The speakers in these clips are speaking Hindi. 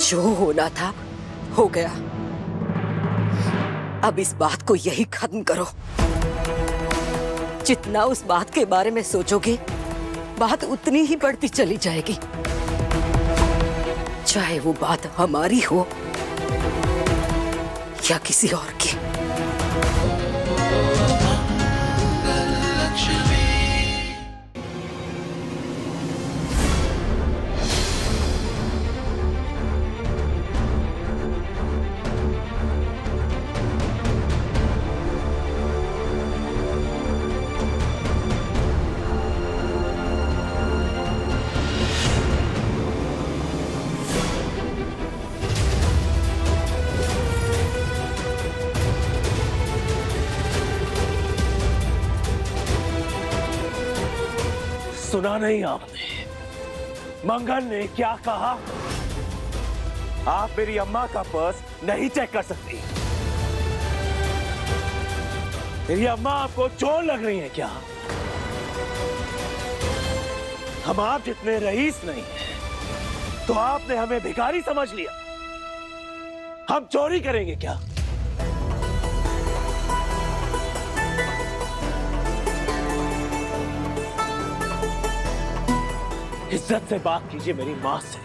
जो होना था हो गया। अब इस बात को यही खत्म करो। जितना उस बात के बारे में सोचोगे, बात उतनी ही बढ़ती चली जाएगी, चाहे वो बात हमारी हो या किसी और की। सुना नहीं आपने? मंगल ने क्या कहा? आप मेरी अम्मा का पर्स नहीं चेक कर सकती। मेरी अम्मा आपको चोर लग रही है क्या? हम आप जितने रईस नहीं हैं, तो आपने हमें भिखारी समझ लिया। हम चोरी करेंगे क्या? इज्जत से बात कीजिए मेरी मां से,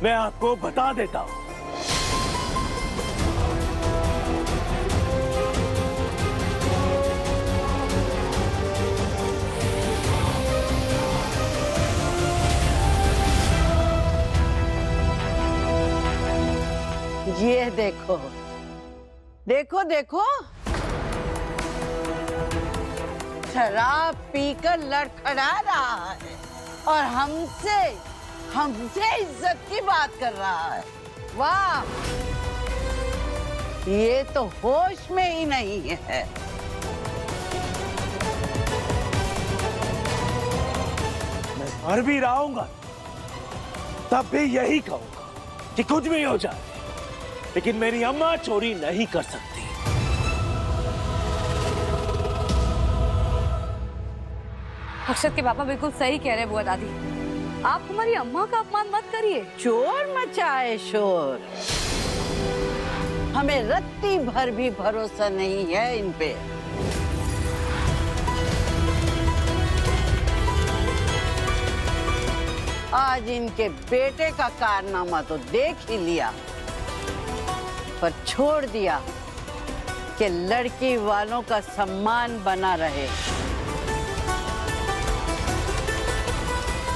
मैं आपको बता देता हूं। ये देखो देखो देखो, शराब पीकर लड़खड़ा रहा है और हमसे इज्जत की बात कर रहा है। वाह, ये तो होश में ही नहीं है। मैं मर भी रहूंगा तब भी यही कहूंगा कि कुछ भी हो जाए, लेकिन मेरी अम्मा चोरी नहीं कर सकती। अक्षत के पापा बिल्कुल सही कह रहे बुआ दादी, आप हमारी अम्मा का अपमान मत करिए। चोर मचाए शोर, हमें रत्ती भर भी भरोसा नहीं है इन पे। आज इनके बेटे का कारनामा तो देख ही लिया, पर छोड़ दिया कि लड़की वालों का सम्मान बना रहे।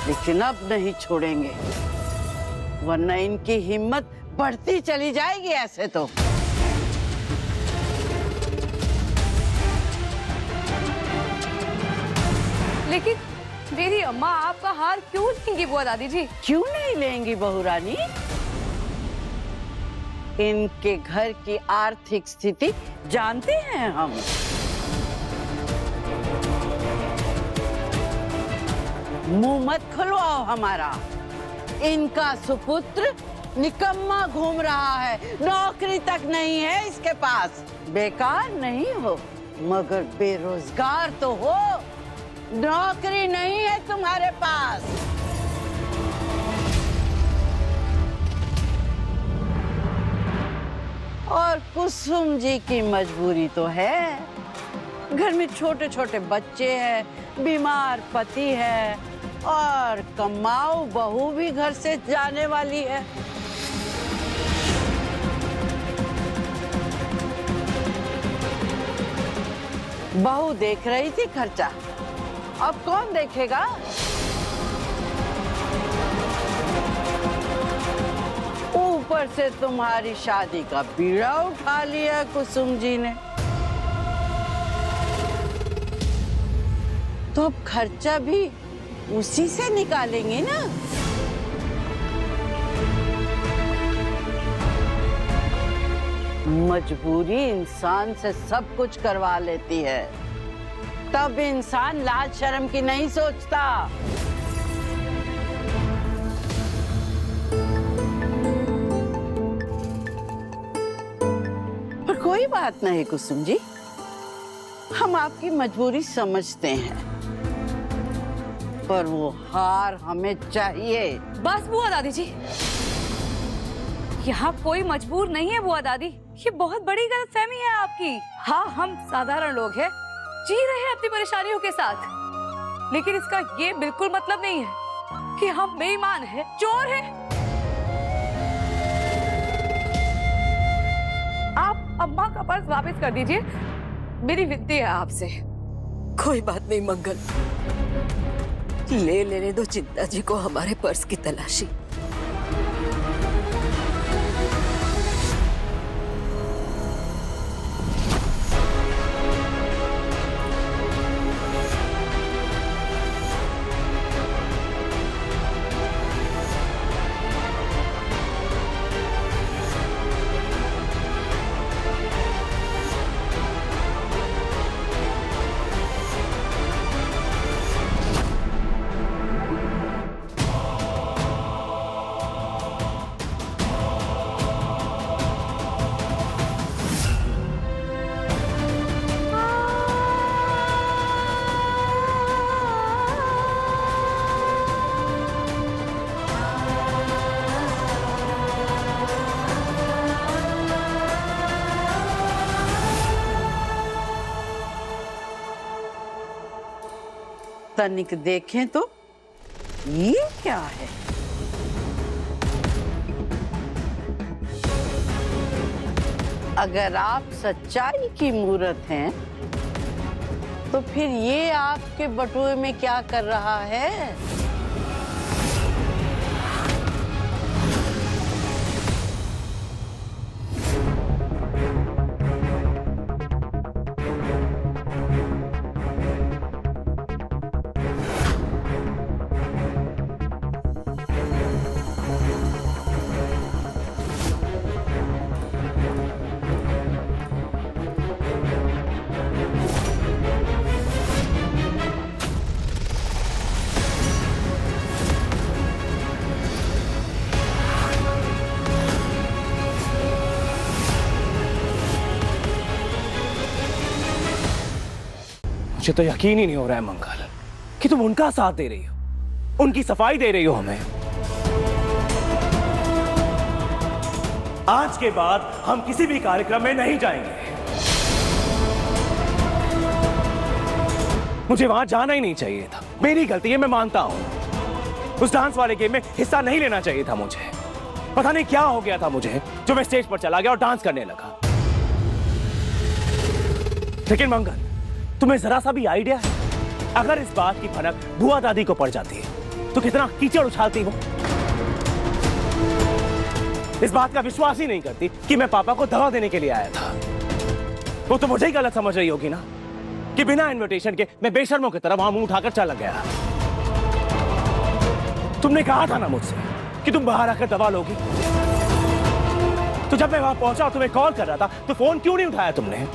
लेकिन अब नहीं छोड़ेंगे, वरना इनकी हिम्मत बढ़ती चली जाएगी ऐसे तो। लेकिन मेरी अम्मा आपका हार क्यों लेंगी बुआ दादी जी? क्यों नहीं लेंगी बहू रानी? इनके घर की आर्थिक स्थिति जानते हैं हम। मुंह मत खुलवाओ हमारा। इनका सुपुत्र निकम्मा घूम रहा है, नौकरी तक नहीं है इसके पास। बेकार नहीं हो मगर बेरोजगार तो हो, नौकरी नहीं है तुम्हारे पास। और कुसुम जी की मजबूरी तो है, घर में छोटे छोटे बच्चे हैं, बीमार पति है और कमाऊ बहू भी घर से जाने वाली है। बहू देख रही थी खर्चा, अब कौन देखेगा? ऊपर से तुम्हारी शादी का बीड़ा उठा लिया कुसुम जी ने, तो अब खर्चा भी उसी से निकालेंगे ना। मजबूरी इंसान से सब कुछ करवा लेती है, तब इंसान लाज शर्म की नहीं सोचता। पर कोई बात नहीं कुसुम जी, हम आपकी मजबूरी समझते हैं, पर वो हार हमें चाहिए। बस बुआ दादी जी, यहाँ कोई मजबूर नहीं है बुआ दादी, ये बहुत बड़ी गलतफहमी है आपकी। हाँ, हम साधारण लोग हैं, जी रहे हैं अपनी परेशानियों के साथ, लेकिन इसका ये बिल्कुल मतलब नहीं है कि हम बेईमान हैं, चोर हैं। आप अम्मा का पर्स वापस कर दीजिए, मेरी विनती है आपसे। कोई बात नहीं मंगल, ले लेने दो चिंता जी को हमारे पर्स की तलाशी। तनिक देखें तो ये क्या है? अगर आप सच्चाई की मूरत हैं, तो फिर ये आपके बटुए में क्या कर रहा है? मुझे तो यकीन ही नहीं हो रहा है मंगल कि तुम उनका साथ दे रही हो, उनकी सफाई दे रही हो हमें। आज के बाद हम किसी भी कार्यक्रम में नहीं जाएंगे। मुझे वहां जाना ही नहीं चाहिए था, मेरी गलती है, मैं मानता हूं। उस डांस वाले गेम में हिस्सा नहीं लेना चाहिए था मुझे। पता नहीं क्या हो गया था मुझे, जो मैं स्टेज पर चला गया और डांस करने लगा। लेकिन मंगल, तुम्हें जरा सा भी आइडिया है, अगर इस बात की भनक बुआ दादी को पड़ जाती है तो कितना कीचड़ उछालती वो। इस बात का विश्वास ही नहीं करती कि मैं पापा को दवा देने के लिए आया था। वो तो मुझे ही गलत समझ रही होगी ना, कि बिना इनविटेशन के मैं बेशर्मों की तरह वहां मुंह उठाकर चला गया। तुमने कहा था ना मुझसे कि तुम बाहर आकर दवा लोगी, तो जब मैं वहां पहुंचा और तुम्हें कॉल कर रहा था तो फोन क्यों नहीं उठाया तुमने?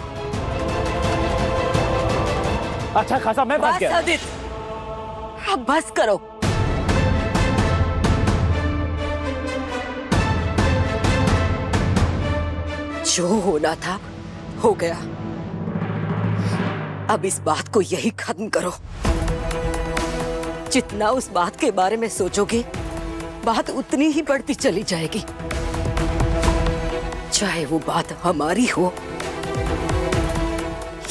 अच्छा खासा मैं बच गया। आदित्य, अब बस करो। जो होना था हो गया, अब इस बात को यही खत्म करो। जितना उस बात के बारे में सोचोगे, बात उतनी ही बढ़ती चली जाएगी, चाहे वो बात हमारी हो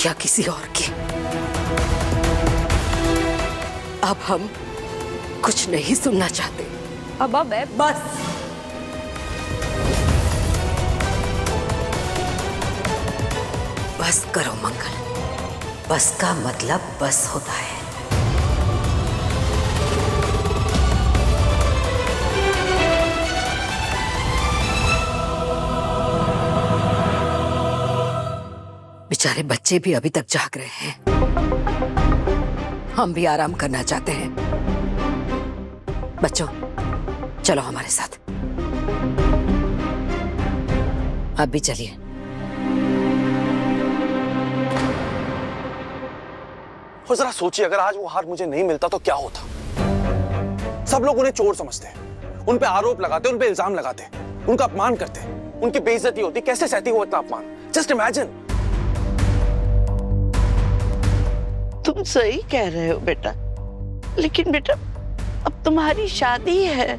या किसी और की। अब हम कुछ नहीं सुनना चाहते। अब मैं बस बस करो मंगल, बस का मतलब बस होता है। बेचारे बच्चे भी अभी तक जाग रहे हैं, हम भी आराम करना चाहते हैं। बच्चों, चलो हमारे साथ। आप भी चलिए। और जरा सोचिए, अगर आज वो हार मुझे नहीं मिलता तो क्या होता। सब लोग उन्हें चोर समझते हैं, उन पे आरोप लगाते, उन पे इल्जाम लगाते, उनका अपमान करते, उनकी बेइज्जती होती। कैसे सहती वो इतना अपमान? Just imagine. तुम सही कह रहे हो बेटा, लेकिन बेटा अब तुम्हारी शादी है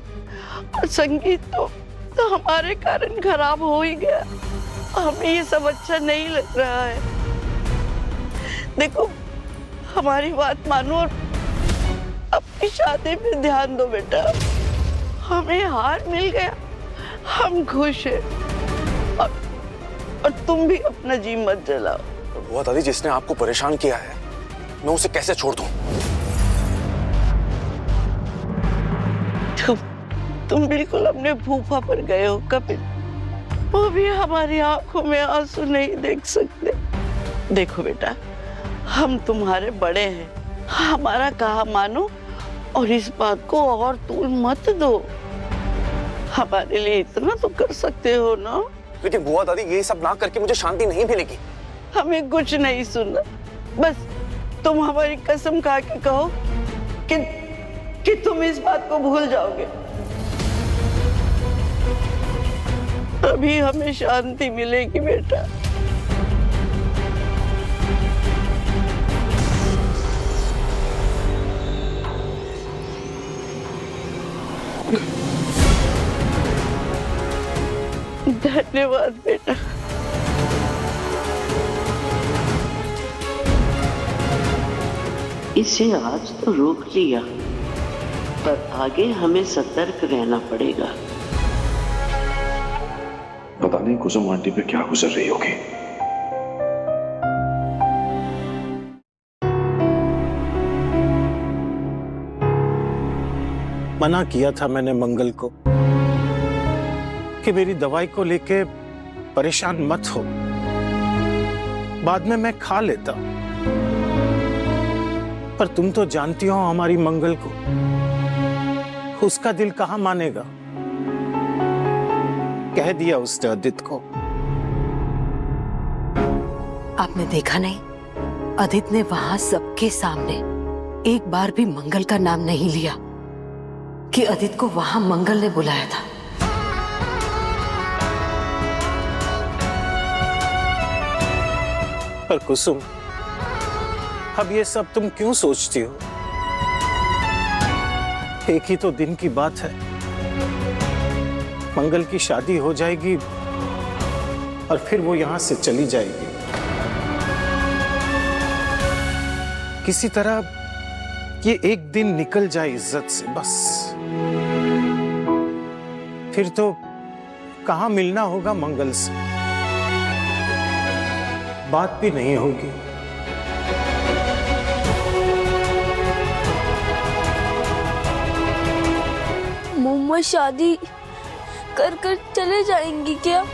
और संगीत तो तो हमारे कारण खराब हो ही गया। हमें ये सब अच्छा नहीं लग रहा है। देखो, हमारी बात मानो और अपनी शादी पे ध्यान दो बेटा। हमें हार मिल गया, हम खुश हैं। और तुम भी अपना जी मत जलाओ। बुआ दादी, जिसने आपको परेशान किया है, मैं उसे कैसे छोड़ दूं? तुम बिल्कुल अपने फूफा पर गए हो कपिल। वो भी हमारी आंखों में आंसू नहीं देख सकते। देखो बेटा, हम तुम्हारे बड़े हैं, हमारा कहा मानो और इस बात को और तूल मत दो। हमारे लिए इतना तो कर सकते हो ना। लेकिन बुआ दादी, ये सब ना करके मुझे शांति नहीं मिलेगी। हमें कुछ नहीं सुनना, बस तुम हमारी कसम खा के कहो कि तुम इस बात को भूल जाओगे। तभी हमें शांति मिलेगी बेटा। धन्यवाद बेटा। इसे आज तो रोक लिया, पर आगे हमें सतर्क रहना पड़ेगा। पता नहीं कुसुम आंटी पे क्या गुजर रही होगी। मना किया था मैंने मंगल को कि मेरी दवाई को लेके परेशान मत हो, बाद में मैं खा लेता। पर तुम तो जानती हो हमारी मंगल को, उसका दिल कहाँ मानेगा। कह दिया उसने अदित को। आपने देखा नहीं, अदित ने वहां सबके सामने एक बार भी मंगल का नाम नहीं लिया कि अदित को वहां मंगल ने बुलाया था। पर कुसुम, अब ये सब तुम क्यों सोचती हो? एक ही तो दिन की बात है, मंगल की शादी हो जाएगी और फिर वो यहां से चली जाएगी। किसी तरह ये एक दिन निकल जाए इज्जत से, बस। फिर तो कहां मिलना होगा मंगल से, बात भी नहीं होगी। मुम्मा शादी कर चले जाएंगी क्या?